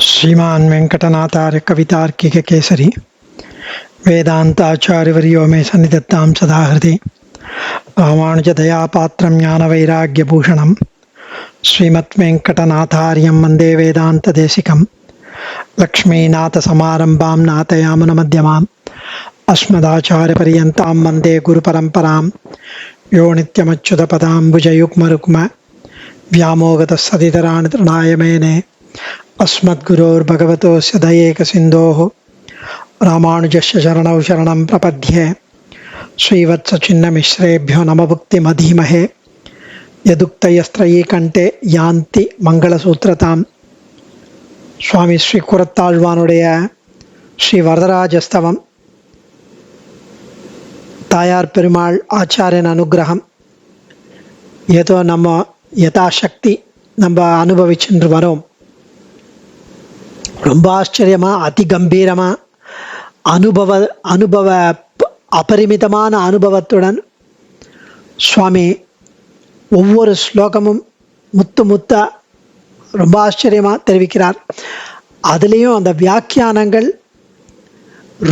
श्रीमान् वेंकटनाथार्य कवितार्किक केसरी वेदांताचार्यवर्यो मे सन्निधत्तां सदा हृदि रामानुजदयापात्रं ज्ञानवैराग्यभूषणं श्रीमद्वेंकटनाथार्यं वन्दे वेदान्तदेशिकं लक्ष्मीनाथसमारम्भां नाथयामुनमध्यमाम् अस्मदाचार्यपर्यन्तां वन्दे गुरुपरम्परां यो नित्यमच्युतपदाम्बुजयुग्मरुक्म व्यामोगतस्सदितराणि तृणाय मेने अस्मद्गुरोर्भगवतोस्य दयैकसिन्धोः रामानुजस्य शरणौ शरणं प्रपद्ये श्रीवत्सचिन्नमिश्रेभ्यो नमभुक्तिमधीमहे यदुक्तयस्त्रयी कंठे यान्ति மங்களசூத்திரதாம். சுவாமி ஸ்ரீ குரத்தாழ்வானுடைய ஸ்ரீ வரதராஜஸ்தவம், தாயார் பெருமாள் ஆச்சாரியன் அனுகிரகம் ஏதோ நம்ம யதாசக்தி நம்ம அனுபவிச்சுட்டு வரோம். ரொம்ப ஆச்சரியமா, அதி கம்பீரமா, அனுபவ அபரிமிதமான அனுபவத்துடன் சுவாமி ஒவ்வொரு ஸ்லோகமும் முத்தா ரொம்ப ஆச்சரியமா தெரிவிக்கிறார். அதுலேயும் அந்த வியாக்கியானங்கள்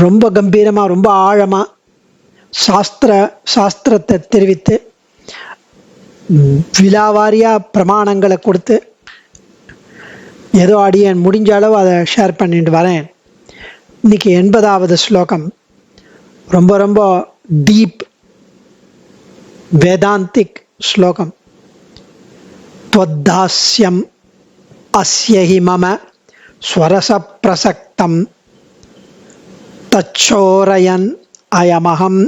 ரொம்ப கம்பீரமா, ரொம்ப ஆழமா சாஸ்திரத்தை தெரிவித்து விலாவாரியா பிரமாணங்களை கொடுத்து ஏதோ அடியேன் முடிஞ்ச அளவு அதை ஷேர் பண்ணிட்டு வரேன். இன்னைக்கு 80வது ஸ்லோகம் ரொம்ப ரொம்ப டீப் வேதாந்திக் ஸ்லோகம். த்வத்தாஸ்யம் அஸ்யஹி மம ஸ்வரச பிரசக்தம் தச்சோரயன் அயமகம்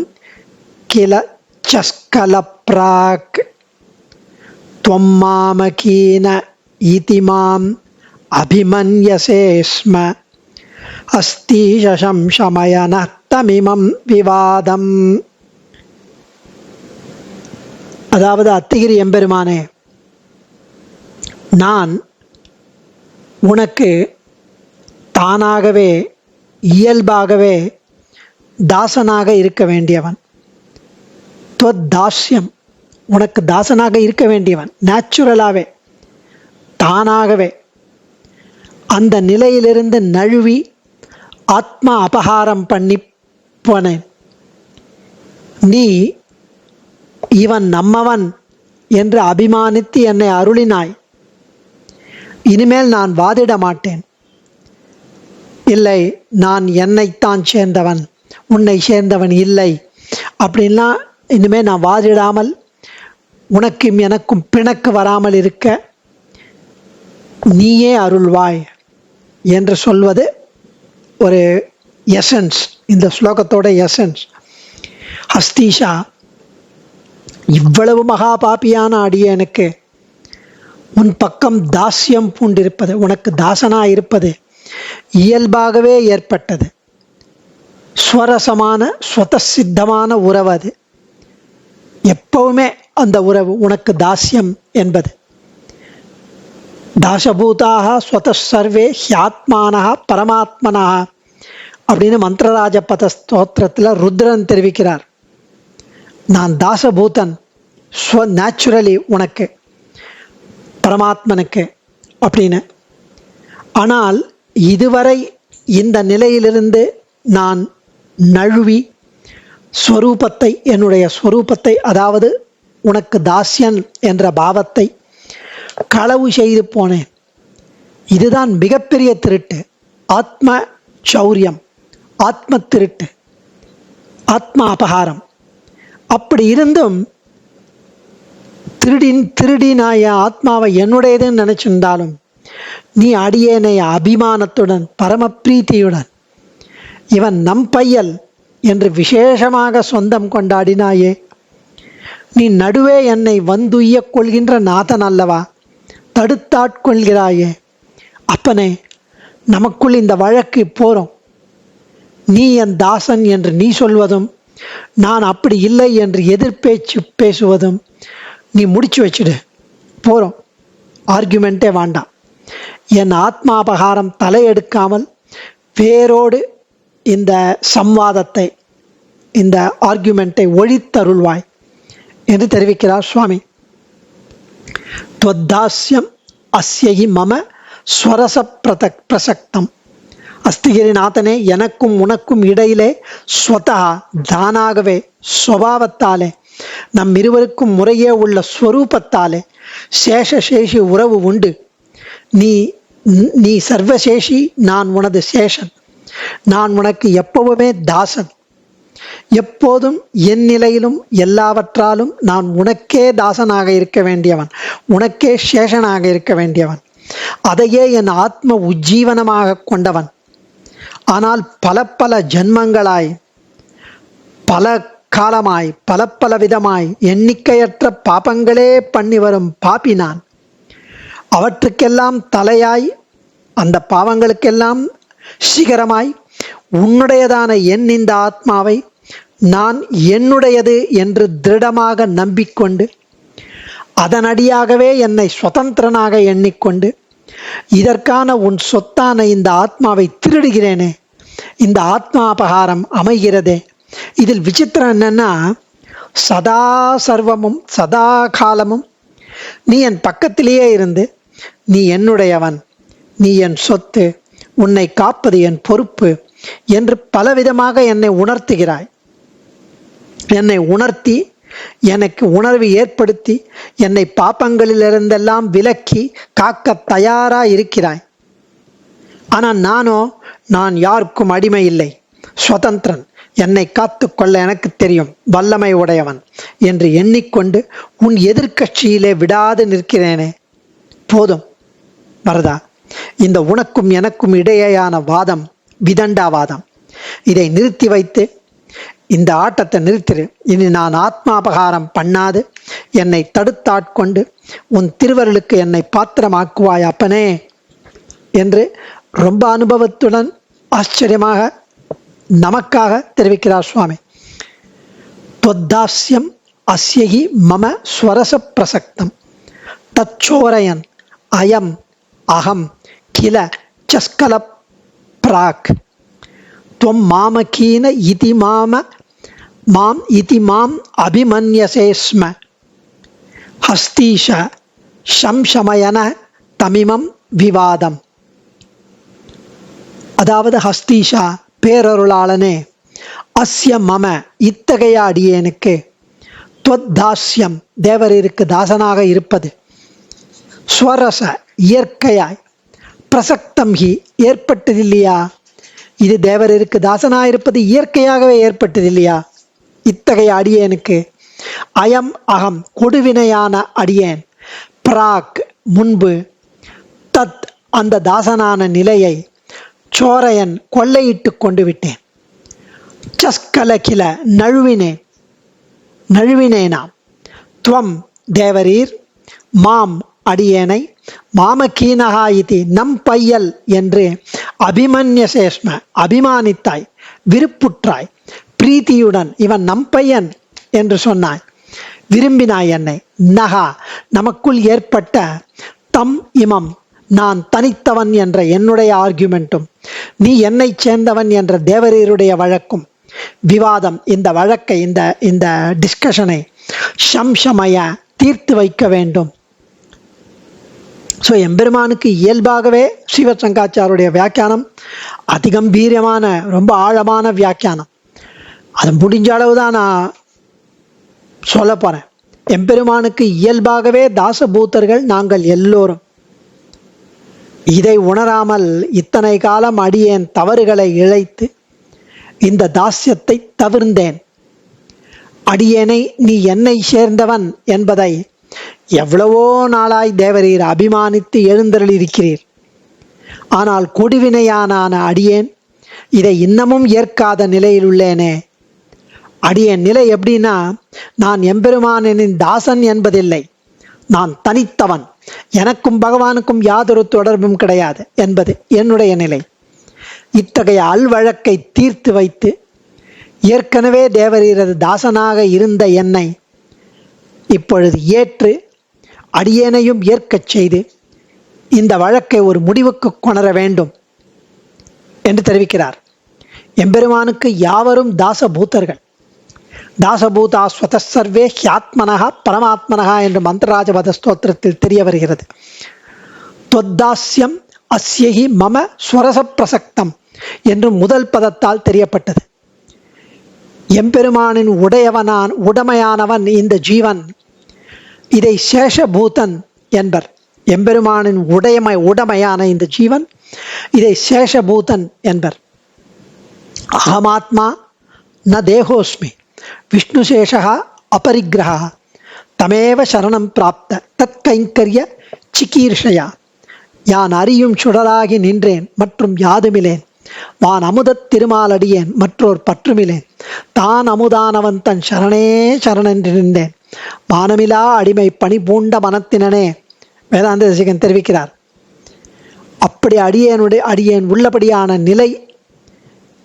கில சஸ்கல பிராக் த்வம் மாமகீன இதிமாம் அபிமன்யசே ஸ்ம அஸ்தீஷம் சமயன தமிமம் விவாதம். அதாவது, அத்திகிரி எம்பெருமானே, நான் உனக்கு தானாகவே இயல்பாகவே தாசனாக இருக்க வேண்டியவன். துவத்தாஸ்யம், உனக்கு தாசனாக இருக்க வேண்டியவன், நேச்சுரலாகவே தானாகவே அந்த நிலையிலிருந்து நழுவி ஆத்மா அபகாரம் பண்ணி போனேன். நீ இவன் நம்மவன் என்று அபிமானித்து என்னை அருளினாய். இனிமேல் நான் வாதிட மாட்டேன். இல்லை, நான் என்னைத்தான் சேர்ந்தவன், உன்னை சேர்ந்தவன் இல்லை அப்படின்லாம் இனிமேல் நான் வாதிடாமல் உனக்கும் எனக்கும் பிணக்கு வராமல் இருக்க நீயே அருள்வாய் என்று சொல்வது ஒரு எசன்ஸ், இந்த ஸ்லோகத்தோட எசன்ஸ். ஹஸ்தீஷா, இவ்வளவு மகா பாப்பியான அடியனுக்கு உன் பக்கம் தாஸ்யம் பூண்டிருப்பது, உனக்கு தாசனா இருப்பது இயல்பாகவே ஏற்பட்டது. ஸ்வரசமான ஸ்வதசித்தமான உறவு அது. எப்பவுமே அந்த உறவு உனக்கு தாஸ்யம் என்பது. தாசபூதாக ஸ்வத சர்வே ஹியாத்மானஹ பரமாத்மனஹ அப்படின்னு மந்திரராஜபத ஸ்தோத்திரத்தில் ருத்ரன் தெரிவிக்கிறார். நான் தாசபூதன் நேச்சுரலி உனக்கு, பரமாத்மனுக்கு அப்படின்னு. ஆனால் இதுவரை இந்த நிலையிலிருந்து நான் நழுவி ஸ்வரூபத்தை, என்னுடைய ஸ்வரூபத்தை, அதாவது உனக்கு தாஸ்யன் என்ற பாவத்தை களவு செய்து போனேன். இதுதான் மிகப்பெரிய திருட்டு, ஆத்ம சௌரியம், ஆத்ம திருட்டு, ஆத்ம அபகாரம். அப்படி இருந்தும் திருடினாய ஆத்மாவை என்னுடையதுன்னு நினைச்சிருந்தாலும் நீ அடியேனை அபிமானத்துடன் பரம இவன் நம் பையல் என்று விசேஷமாக சொந்தம் கொண்டாடினாயே. நீ நடுவே என்னை வந்துய்ய கொள்கின்ற நாதன் அல்லவா, தடுத்தாட்கொள்கிறாயே. அப்பனே, நமக்குள் இந்த வழக்கு போறோம். நீ என் தாசன் என்று நீ சொல்வதும், நான் அப்படி இல்லை என்று எதிர்பேச்சு பேசுவதும் நீ முடிச்சு வச்சுடு. போறோம், ஆர்குமெண்ட்டே வேண்டாம். என் ஆத்மாபகாரம் தலையெடுக்காமல் வேரோடு இந்த சம்வாதத்தை, இந்த ஆர்குமெண்ட்டை ஒழித்தருள்வாய் என்று தெரிவிக்கிறார் சுவாமி. त्वद्दास्यम् अस्यहि मम ஸ்வரச பிரசக்தம். அஸ்திகிரிநாதனே, எனக்கும் உனக்கும் இடையிலே ஸ்வதா தானாகவே ஸ்வபாவத்தாலே நம் இருவருக்கும் முறையே உள்ள ஸ்வரூபத்தாலே சேஷசேஷி உறவு உண்டு. நீ சர்வசேஷி, நான் உனது சேஷன். நான் உனக்கு எப்பவுமே தாசன். எப்போதும் என் நிலையிலும் எல்லாவற்றாலும் நான் உனக்கே தாசனாக இருக்க வேண்டியவன், உனக்கே சேஷனாக இருக்க வேண்டியவன். அதையே என் ஆத்ம உஜ்ஜீவனமாக கொண்டவன். ஆனால் பல பல ஜன்மங்களாய், பல காலமாய், பல விதமாய் எண்ணிக்கையற்ற பாபங்களே பண்ணி வரும் பாப்பி நான். அவற்றுக்கெல்லாம் தலையாய், அந்த பாவங்களுக்கெல்லாம் சிகரமாய் உன்னுடையதான இந்த ஆத்மாவை நான் என்னுடையது என்று திருடமாக நம்பிக்கொண்டு அதனடியாகவே என்னை சுதந்திரனாக எண்ணிக்கொண்டு இதற்கான உன் சொத்தான இந்த ஆத்மாவை திருடுகிறேனே, இந்த ஆத்மா அபகாரம் அமைகிறதே. இதில் விசித்திரம் என்னன்னா, சதா சர்வமும் சதா காலமும் நீ என் பக்கத்திலேயே இருந்து நீ என்னுடையவன், நீ என் சொத்து, உன்னை காப்பது என் பொறுப்பு என்று பலவிதமாக என்னை உணர்த்துகிறாய். என்னை உணர்த்தி, எனக்கு உணர்வு ஏற்படுத்தி, என்னை பாப்பங்களிலிருந்தெல்லாம் விலக்கி காக்க தயாரா இருக்கிறாய். ஆனால் நான் யாருக்கும் அடிமை இல்லை, சுதந்திரன். என்னை காத்து கொள்ள எனக்கு தெரியும், வல்லமை உடையவன் என்று எண்ணிக்கொண்டு உன் எதிர்கட்சியிலே விடாது நிற்கிறேனே. போதும் வரதா, இந்த உனக்கும் எனக்கும் இடையேயான வாதம் விதண்டாவாதம். இதை நிறுத்தி வைத்து இந்த ஆட்டத்தை நிறுத்திரு. இனி நான் ஆத்மாபகாரம் பண்ணாது என்னை தடுத்தாட்கொண்டு உன் திருவருளுக்கு என்னை பாத்திரமாக்குவாய் அப்பனே என்று ரொம்ப அனுபவத்துடன் ஆச்சரியமாக நமக்காக தெரிவிக்கிறார் சுவாமி. தொத்தாஸ்யம் அஸ்யகி மம ஸ்வரச பிரசக்தம் தச்சோரயன் அயம் அகம் கில சஸ்கல பிராக் துவம் மாமகீன இதி மாம் இதி மாம் அபிமன்யசே ஸ்ம ஹஸ்தீஷ சம்சமயன தமிமம் விவாதம். அதாவது ஹஸ்தீஷா, பேரருளாளனே, அஸ்ய மம இத்தகைய அடியேனுக்கு, துவத்தாஸ்யம் தேவரீருக்கு தாசனாக இருப்பது, ஸ்வரச இயற்கையாய், பிரசக்தம் ஹி ஏற்பட்டதில்லையா, இது தேவரீருக்கு தாசனாயிருப்பது இயற்கையாகவே ஏற்பட்டதில்லையா இத்தகைய அடியேனுக்கு. அயம் அகம் கொடுவினையான அடியேன், பிராக் முன்பு, தத் அந்த தாசனான நிலையை, சோரையன் கொள்ளையிட்டு கொண்டு விட்டேன், சஸ்கலகில நழுவினேனாம், துவம் தேவரீர், மாம் அடியேனை, மாமகீனகா இதி நம் பையல் என்று அபிமன்யசேஷ்ம அபிமானித்தாய், விருப்புற்றாய், பிரீத்தியுடன் இவன் நம் பையன் என்று சொன்னாய், விரும்பினாய் என்னை. நகா நமக்குள் ஏற்பட்ட தம் இமம் நான் தனித்தவன் என்ற என்னுடைய ஆர்குமெண்ட்டும், நீ என்னை சேர்ந்தவன் என்ற தேவரீருடைய வழக்கும், விவாதம், இந்த வழக்கை, இந்த டிஸ்கஷனை சம்சமய தீர்த்து வைக்க வேண்டும். ஸோ எம்பெருமானுக்கு இயல்பாகவே ஸ்ரீவத் சங்காச்சாருடைய வியாக்கியானம் அதிகம்பீரியமான, ரொம்ப ஆழமான வியாக்கியானம். அது முடிஞ்ச அளவு தான் நான் சொல்ல போகிறேன். எம்பெருமானுக்கு இயல்பாகவே தாசபூத்தர்கள் நாங்கள் எல்லோரும். இதை உணராமல் இத்தனை காலம் அடியேன் தவறுகளை இழைத்து இந்த தாஸ்யத்தை தவிர்ந்தேன். அடியேனை நீ என்னை சேர்ந்தவன் என்பதை எவ்வளவோ நாளாய் தேவரீர் அபிமானித்து எழுந்தருளிருக்கிறீர். ஆனால் கொடுவினையான அடியேன் இதை இன்னமும் ஏற்காத நிலையில் உள்ளேனே. அடியேன் நிலை எப்படின்னா, நான் எம்பெருமானின் தாசன் என்பதில்லை, நான் தனித்தவன், எனக்கும் பகவானுக்கும் யாதொரு தொடர்பும் கிடையாது என்பது என்னுடைய நிலை. இத்தகைய அல்வழக்கை தீர்த்து வைத்து ஏற்கனவே தேவரீரது தாசனாக இருந்த என்னை இப்பொழுது ஏற்று அடியேனையும் ஏற்கச் செய்து இந்த வழக்கை ஒரு முடிவுக்கு கொணர வேண்டும் என்று தெரிவிக்கிறார். எம்பெருமானுக்கு யாவரும் தாசபூத்தர்கள். தாசபூதா ஸ்வதசர்வே ஹியாத்மனஹா பரமாத்மனஹா என்று மந்திரராஜபத ஸ்தோத்திரத்தில் தெரிய வருகிறது. தொத்தாஸ்யம் அஸ்யஹி மம ஸ்வரச பிரசக்தம் என்று முதல் பதத்தால் தெரியப்பட்டது. எம்பெருமானின் உடமையானவன் இந்த ஜீவன். இதை சேஷபூதன் என்பர். எம்பெருமானின் உடமையான இந்த ஜீவன் இதை சேஷபூதன் என்பர். அகமாத்மா ந தேகோஸ்மி விஷ்ணுசேஷா அபரிக்கிரகா தமேவ சரணம் பிராப்த தத் கைங்கரிய சிகீர்ஷயா. யான் அறியும் சுடராகி நின்றேன் மற்றும் யாதுமிலேன், வான் அமுதத் திருமாலடியேன் மற்றோர் பற்றுமிலேன், தான் அமுதானவன் தன் சரணே சரணென்று நின்றேன், மானமிலா அடிமை பணி பூண்ட மனத்தினனே. வேதாந்த தேசிகன் தெரிவிக்கிறார். அப்படி அடியேன் உள்ளபடியான நிலை.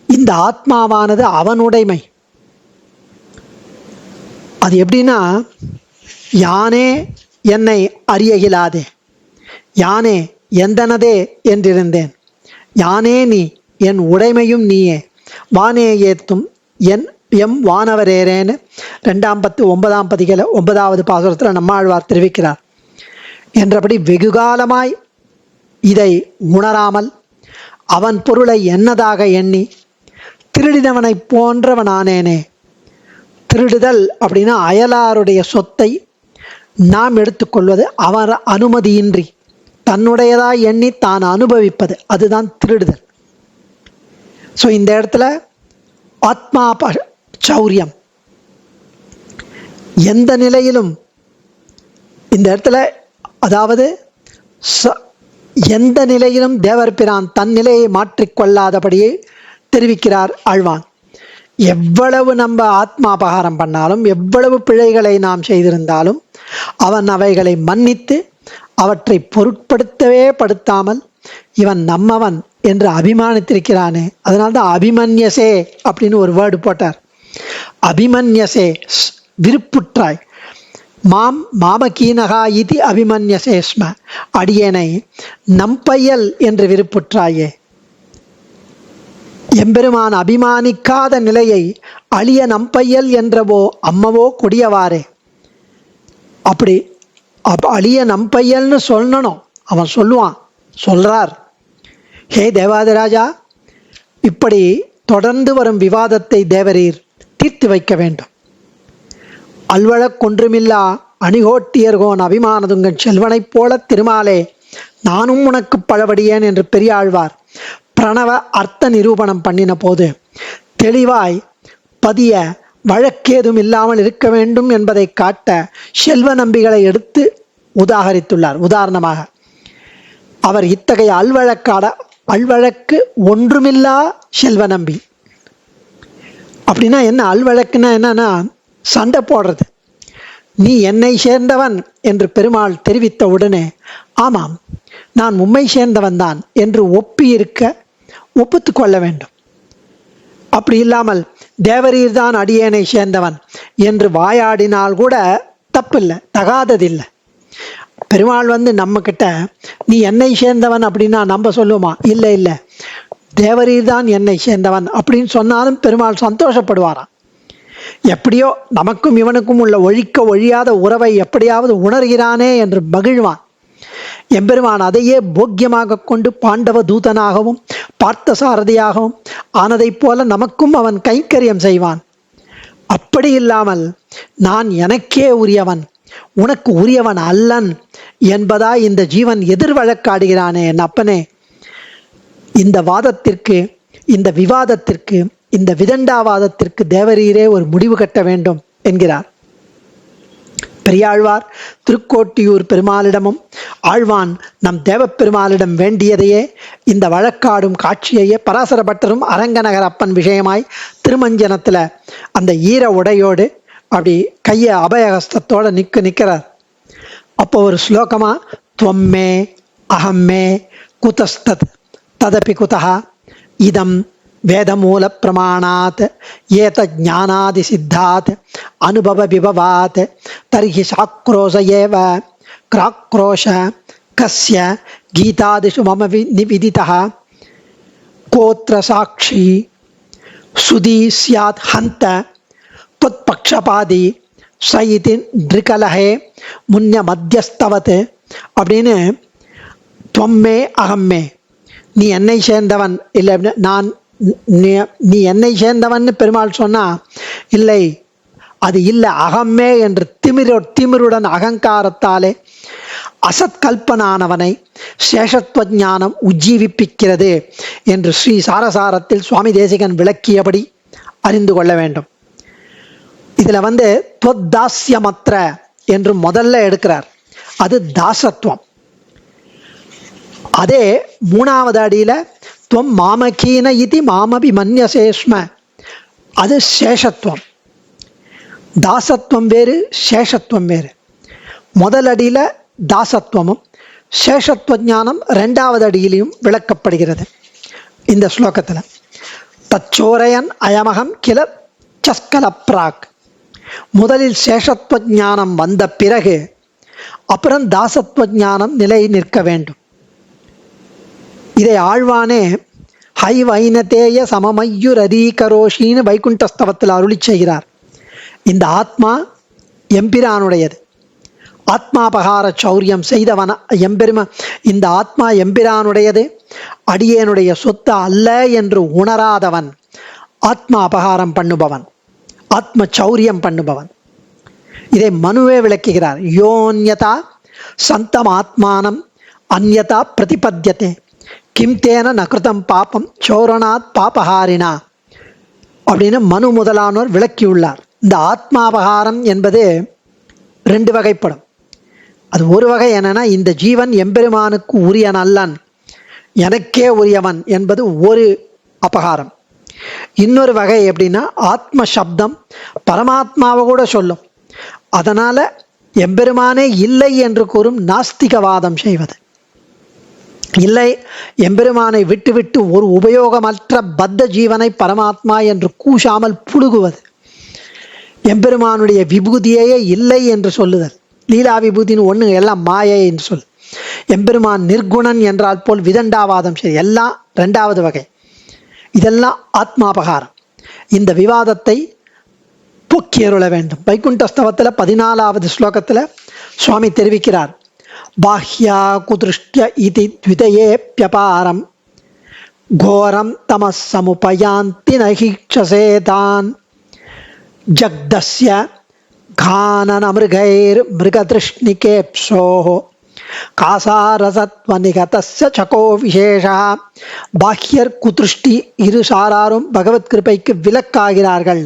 இந்த ஆத்மாவானது அவனுடைமை. அது எப்படின்னா, யானே என்னை அறியகிலாதே, யானே எந்தனதே என்றிருந்தேன், யானே நீ என் உடைமையும் நீயே, வானே ஏத்தும் எம் வானவரேரேன்னு 2 பதிகளை 9வது பாசுரத்தில் நம்மாழ்வார் தெரிவிக்கிறார். என்றபடி வெகுகாலமாய் இதை உணராமல் அவன் பொருளை என்னதாக எண்ணி திருடினவனை போன்றவனானேனே. திருடுதல் அப்படின்னா அயலாருடைய சொத்தை நாம் எடுத்துக்கொள்வது, அவர் அனுமதியின்றி தன்னுடையதாய் எண்ணி தான் அனுபவிப்பது, அதுதான் திருடுதல். ஸோ இந்த இடத்துல ஆத்மா சௌரியம் எந்த நிலையிலும், இந்த இடத்துல அதாவது எந்த நிலையிலும் தேவர் பிரான் தன் நிலையை மாற்றிக்கொள்ளாதபடியே தெரிவிக்கிறார் ஆழ்வான். எவ்வளவு நம்ம ஆத்மாபகாரம் பண்ணாலும், எவ்வளவு பிழைகளை நாம் செய்திருந்தாலும் அவன் அவைகளை மன்னித்து அவற்றை பொருட்படுத்தவே படுத்தாமல் இவன் நம்மவன் என்று அபிமானித்திருக்கிறானே. அதனால்தான் அபிமன்யசே அப்படின்னு ஒரு வேர்டு போட்டார். அபிமன்யசே விருப்புற்றாய், மாம் மாமகீனகா இதி அபிமன்யசே ஸ்ம, அடியேனை நம்பையல் என்று விருப்புற்றாயே. எம்பெருமான் அபிமானிக்காத நிலையை அழிய நம்பையல் என்றவோ அம்மவோ கொடியவாறே. அப்படி அழிய நம்பையல்னு சொல்லணும். அவன் சொல்றார், ஹே தேவாதிராஜா, இப்படி தொடர்ந்து வரும் விவாதத்தை தேவரீர் தீர்த்து வைக்க வேண்டும். அல்வழக்கொன்றுமில்லா அணிகோட்டியர்கோன் அபிமானதுங்கன் செல்வனைப் போல திருமாலே நானும் உனக்கு பழபடியேன் என்று பெரியாழ்வார் பிரணவ அர்த்த நிரூபணம் பண்ணின போது தெளிவாய் பதிய வழக்கேதும் இல்லாமல் இருக்க வேண்டும் என்பதை காட்ட செல்வ நம்பிகளை எடுத்து உதாகரித்துள்ளார். உதாரணமாக அவர் இத்தகைய அல்வழக்கு ஒன்றுமில்லா செல்வ நம்பி. அப்படின்னா என்ன? அல்வழக்குன்னா என்னன்னா சண்டை போடுறது. நீ என்னை சேர்ந்தவன் என்று பெருமாள் தெரிவித்த உடனே ஆமாம் நான் உம்மை சேர்ந்தவன் தான் என்று ஒப்புத்து கொள்ள வேண்டும். அப்படி இல்லாமல் தேவரீர் தான் அடியேனை சேர்ந்தவன் என்று வாயாடினால் கூட தப்பில்லை, தகாததில்லை. பெருமாள் நம்ம கிட்ட நீ என்னை சேர்ந்தவன் அப்படின்னா நம்ம சொல்லுவோமா? இல்லை இல்லை, தேவரீர் தான் என்னை சேர்ந்தவன் அப்படின்னு சொன்னாலும் பெருமாள் சந்தோஷப்படுவாராம். எப்படியோ நமக்கும் இவனுக்கும் உள்ள ஒழியாத உறவை எப்படியாவது உணர்கிறானே என்று மகிழ்வான். எம்பெருமான் அதையே போக்கியமாக கொண்டு பாண்டவ தூதனாகவும் பார்த்த சாரதியாகவும் ஆனதைப் போல நமக்கும் அவன் கைங்கரியம் செய்வான். அப்படி இல்லாமல் நான் எனக்கே உரியவன், உனக்கு உரியவன் அல்லன் என்பதாய் இந்த ஜீவன் எதிர் வழக்காடுகிறானே. என் அப்பனே, இந்த வாதத்திற்கு, இந்த விவாதத்திற்கு, இந்த விதண்டாவாதத்திற்கு தேவரீரே ஒரு முடிவு கட்ட வேண்டும் என்கிறார். பெரியாழ்வார் திருக்கோட்டியூர் பெருமாளிடமும் ஆழ்வான் நம் தேவப்பெருமாளிடம் வேண்டியதையே இந்த வழக்காடும் காட்சியையே பராசர பட்டரும் அரங்கநகர் அப்பன் விஷயமாய் திருமஞ்சனத்தில் அந்த ஈர உடையோடு அப்படி கையை அபயஹஸ்தத்தோட நிற்கிறார். அப்போ ஒரு ஸ்லோகமா துவம்மே அகம்மே குதஸ்தத் ததபி குதஹ இதம் வேதமூல பிரமாணாத் ஏத ஞானாதி சித்தாத் அனுபவ விபவாத் தர்ஹி சாக்ரோஷ ஏவ கிராக்ரோஷ கஸ்ய கீதாதிஷு மம நிவிதிதः கோத்ர சாட்சி சுதி ஸ்யாத் ஹந்த தொத்பக்ஷபாதி சயிதி நிருகலஹே முன்ய மத்தியஸ்தவத் அப்படின்னு துவம்மே அகம்மே நீ என்னை சேர்ந்தவன் இல்லை அப்படின்னா நான் நீ என்னை சேர்ந்தவன் பெருமாள் சொன்னா இல்லை, அது இல்லை, அகமே என்று திமிருடன் அகங்காரத்தாலே அசத்கல்பனானவனை சேஷத்துவ ஞானம் உஜ்ஜீவிப்பிக்கிறது என்று ஸ்ரீ சாரசாரத்தில் சுவாமி தேசிகன் விளக்கியபடி அறிந்து கொள்ள வேண்டும். இதுல துவத்தாஸ்யமத்ர என்று முதல்ல எடுக்கிறார், அது தாசத்துவம். அதே மூணாவது அடியில துவம் மாமகீன இதி மாமபி மன்யசேஷ்ம, அது சேஷத்துவம். தாசத்துவம் வேறு, சேஷத்துவம் வேறு. முதல் அடியில தாசத்துவமும் சேஷத்துவ ஞானம் இரண்டாவது அடியிலையும் விளக்கப்படுகிறது இந்த ஸ்லோகத்துல. தச்சோரையன் அயமகம் கில சஸ்கல பிராக், முதலில் சேஷத்துவ ஞானம் வந்த பிறகு அப்புறம் தாசத்துவ ஞானம் நிலை நிற்க வேண்டும். இதை ஆழ்வானே ஹை வைனதேய சமமய்யுரீகரோஷின்னு வைகுண்டஸ்தவத்தில் அருளி செய்கிறார். இந்த ஆத்மா எம்பிரானுடையது, ஆத்மாபகார சௌரியம் செய்தவன எம்பெரும, இந்த ஆத்மா எம்பிரானுடையது, அடியேனுடைய சொத்து அல்ல என்று உணராதவன் ஆத்மா அபகாரம் பண்ணுபவன், ஆத்ம சௌரியம் பண்ணுபவன். இதை மனுவே விளக்குகிறார். யோன்யதா சந்தம் ஆத்மானம் அந்யதா பிரதிபத்தியதே கிம் தேன நகிருதம் பாபம் சோரணாத் பாபஹாரினா அப்படின்னு மனு முதலானோர் விளக்கியுள்ளார். இந்த ஆத்மாபகாரம் என்பது ரெண்டு வகைப்படும். அது ஒரு வகை என்னன்னா, இந்த ஜீவன் எம்பெருமானுக்கு உரியன் அல்லன், எனக்கே உரியவன் என்பது ஒரு அபகாரம். இன்னொரு வகை எப்படின்னா, ஆத்ம சப்தம் பரமாத்மாவை கூட சொல்லும், அதனால எம்பெருமானே இல்லை என்று கூறும் நாஸ்திகவாதம் செய்வது. இல்லை, எம்பெருமானை விட்டுவிட்டு ஒரு உபயோகமற்ற பத்த ஜீவனை பரமாத்மா என்று கூசாமல் புழுகுவது, எம்பெருமானுடைய விபூதியே இல்லை என்று சொல்லுதல், லீலா விபூதின்னு ஒன்று எல்லாம் மாயை என்று சொல், எம்பெருமான் நிர்குணன் என்றால் போல் விதண்டாவாதம் சரி, எல்லாம் ரெண்டாவது வகை. இதெல்லாம் ஆத்மாபகாரம். இந்த விவாதத்தை போக்கியருள வேண்டும். வைகுண்டஸ்தவத்தில் 14வது ஸ்லோகத்தில் சுவாமி தெரிவிக்கிறார். பாஹ்யா குதிருஷ்ய இதி த்விதயேப்யபாரம் கோரம் தமஸ் சமுபயாந்தி நஹீக்ஷசேதான் ஜக்தஸ்ய கானனமிருகைர் மிருகதிருஷ்ணிகேப்சோः காசாரசத்வநிகதஸ்ய சகோ விசேஷா. பாஹ்யர் குதிருஷ்டி இரு சாராரும் பகவத் கிருபைக்கு விலக்காகிறார்கள்.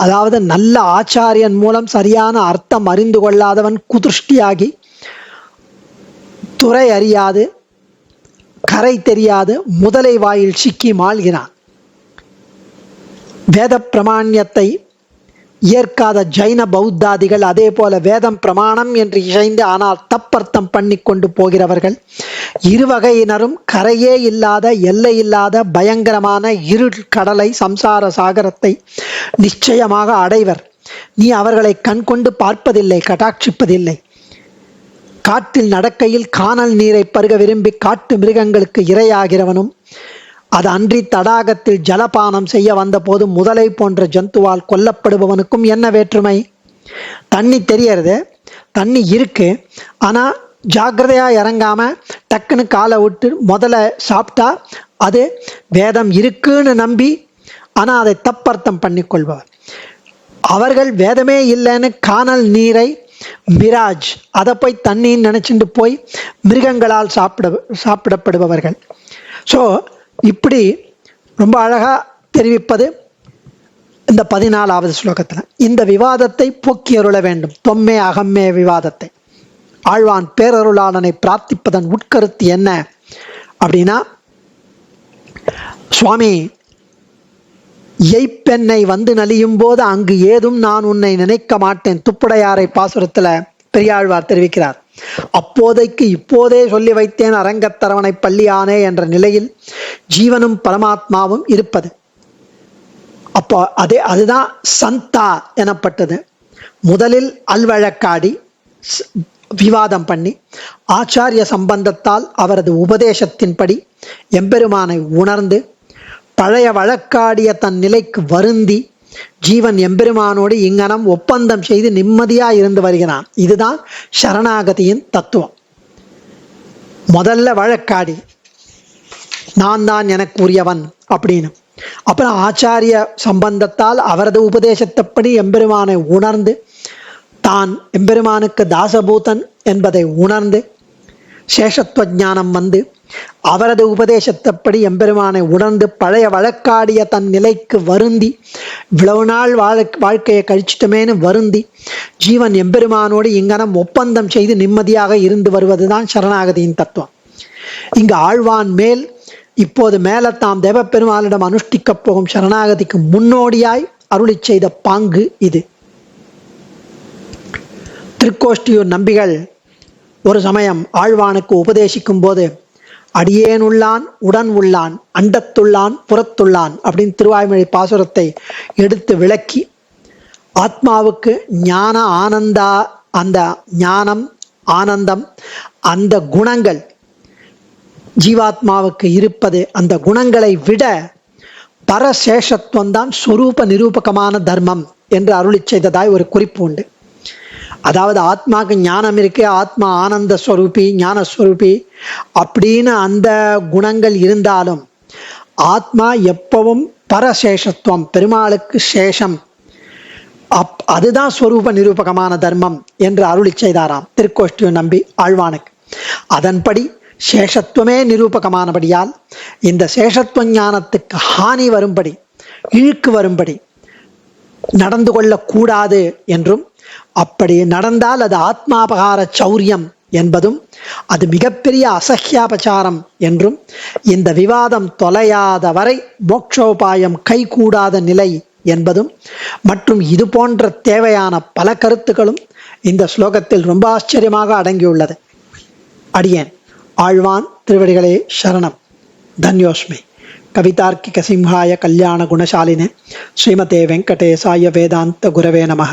அதாவது நல்ல ஆச்சாரியன் மூலம் சரியான அர்த்தம் அறிந்து கொள்ளாதவன் குதிருஷ்டியாகி துறை அறியாது கரை தெரியாது முதலை வாயில் சிக்கி மாள்கிறான். வேத பிரமாண்யத்தை ஏற்காத ஜைன பௌத்தாதிகள் அதே போல வேதம் பிரமாணம் என்று இசைந்து ஆனால் தப்பர்த்தம் பண்ணி கொண்டு போகிறவர்கள் இருவகையினரும் கரையே இல்லாத எல்லை இல்லாத பயங்கரமான இருள் கடலை சம்சார சாகரத்தை நிச்சயமாக அடைவர். நீ அவர்களை கண்கொண்டு பார்ப்பதில்லை, கட்டாட்சிப்பதில்லை. காட்டில் நடக்கையில் காணல் நீரை பருக விரும்பி காட்டு மிருகங்களுக்கு இரையாகிறவனும், அது அன்றி தடாகத்தில் ஜலபானம் செய்ய வந்த போது முதலை போன்ற ஜந்துவால் கொல்லப்படுபவனுக்கும் என்ன வேற்றுமை? தண்ணி தெரியறது, தண்ணி இருக்கு, ஆனா ஜாக்கிரதையா இறங்காம டக்குன்னு காலை விட்டு முதல்ல சாப்பிட்டா அது வேதம் இருக்குன்னு நம்பி ஆனா அதை தப்பர்த்தம் பண்ணிக்கொள்பவர். அவர்கள் வேதமே இல்லைன்னு காணல் நீரை மிராஜ் அதை போய் தண்ணின்னு நினைச்சுட்டு போய் மிருகங்களால் சாப்பிடப்படுபவர்கள். ஸோ இப்படி ரொம்ப அழகா தெரிவிப்பது இந்த 14வது ஸ்லோகத்தில். இந்த விவாதத்தை போக்கி அருள வேண்டும். தொம்மே அகம்மே விவாதத்தை ஆழ்வான் பேரருளாளனை பிரார்த்திப்பதன் உட்கருத்து என்ன அப்படின்னா, சுவாமி எய்ப்பெண்ணை வந்து நலியும் போது அங்கு ஏதும் நான் உன்னை நினைக்க மாட்டேன் துப்புடையாரை பாசுரத்துல பெரியாழ்வார் தெரிவிக்கிறார். அப்போதைக்கு இப்போதே சொல்லி வைத்தேன் அரங்கத்தரவணை பள்ளியானே என்ற நிலையில் ஜீவனும் பரமாத்மாவும் இருப்பது. அப்போ அதுதான் சந்தா எனப்பட்டது. முதலில் அல்வழக்காடி விவாதம் பண்ணி ஆச்சாரிய சம்பந்தத்தால் அவரது உபதேசத்தின்படி எம்பெருமானை உணர்ந்து பழைய வழக்காடிய தன் நிலைக்கு வருந்தி ஜீவன் எம்பெருமானோடு இங்கனம் ஒப்பந்தம் செய்து நிம்மதியா இருந்து வருகிறான். இதுதான் சரணாகதியின் தத்துவம். முதல்ல வழக்காடி நான் தான் எனக்கு உரியவன் அப்படின்னு, அப்புறம் ஆச்சாரிய சம்பந்தத்தால் அவரது உபதேசத்தைப்படி எம்பெருமானை உணர்ந்து தான் எம்பெருமானுக்கு தாசபூதன் என்பதை உணர்ந்து சேஷத்துவ ஞானம் வந்து அவரது உபதேசத்தைப்படி எம்பெருமானை உணர்ந்து பழைய வழக்காடிய தன் நிலைக்கு வருந்தி இவ்வளவு நாள் வாழ்க்கையை கழிச்சிட்டமேனு வருந்தி ஜீவன் எம்பெருமானோடு இங்கனம் ஒப்பந்தம் செய்து நிம்மதியாக இருந்து வருவதுதான் சரணாகதியின் தத்துவம். இங்கு ஆழ்வான் மேல் இப்போது மேல தாம் தேவப்பெருமானிடம் அனுஷ்டிக்கப் போகும் சரணாகதிக்கு முன்னோடியாய் அருளி செய்த பாங்கு இது. திருக்கோஷ்டியூர் நம்பிகள் ஒரு சமயம் ஆழ்வானுக்கு உபதேசிக்கும் போது அடியேனுள்ளான் உடன் உள்ளான் அண்டத்துள்ளான் புறத்துள்ளான் அப்படின்னு திருவாய்மொழி பாசுரத்தை எடுத்து விளக்கி ஆத்மாவுக்கு ஞான ஆனந்தா அந்த ஞானம் ஆனந்தம் அந்த குணங்கள் ஜீவாத்மாவுக்கு இருப்பது, அந்த குணங்களை விட பரசேஷத்துவம் தான் ஸ்வரூப நிரூபகமான தர்மம் என்று அருளி செய்ததாய் ஒரு குறிப்பு உண்டு. அதாவது ஆத்மாவுக்கு ஞானம் இருக்கு, ஆத்மா ஆனந்த ஸ்வரூபி ஞானஸ்வரூபி அப்படின்னு அந்த குணங்கள் இருந்தாலும் ஆத்மா எப்பவும் பரசேஷத்துவம் பெருமாளுக்கு சேஷம், அதுதான் ஸ்வரூப நிரூபகமான தர்மம் என்று அருளி செய்தாராம் திருக்கோஷ்டியூர் நம்பி ஆழ்வானுக்கு. அதன்படி சேஷத்துவமே நிரூபகமானபடியால் இந்த சேஷத்துவ ஞானத்துக்கு ஹானி வரும்படி இழுக்கு வரும்படி நடந்து கொள்ளக்கூடாது என்றும், அப்படி நடந்தால் அது ஆத்மாபகார சௌரியம் என்பதும் அது மிகப்பெரிய அசஹ்யாபச்சாரம் என்றும், இந்த விவாதம் தொலையாத வரை மோட்சோபாயம் கைகூடாத நிலை என்பதும் மற்றும் இது போன்ற தேவையான பல கருத்துக்களும் இந்த ஸ்லோகத்தில் ரொம்ப ஆச்சரியமாக அடங்கியுள்ளது. அடியேன் ஆழ்வான் திருவடிகளே சரணம். தன்யோஸ்மி. கவிதார்க்கிக சிம்ஹாய கல்யாண குணசாலினே ஸ்ரீமதே வெங்கடேசாய வேதாந்த குரவே நமः.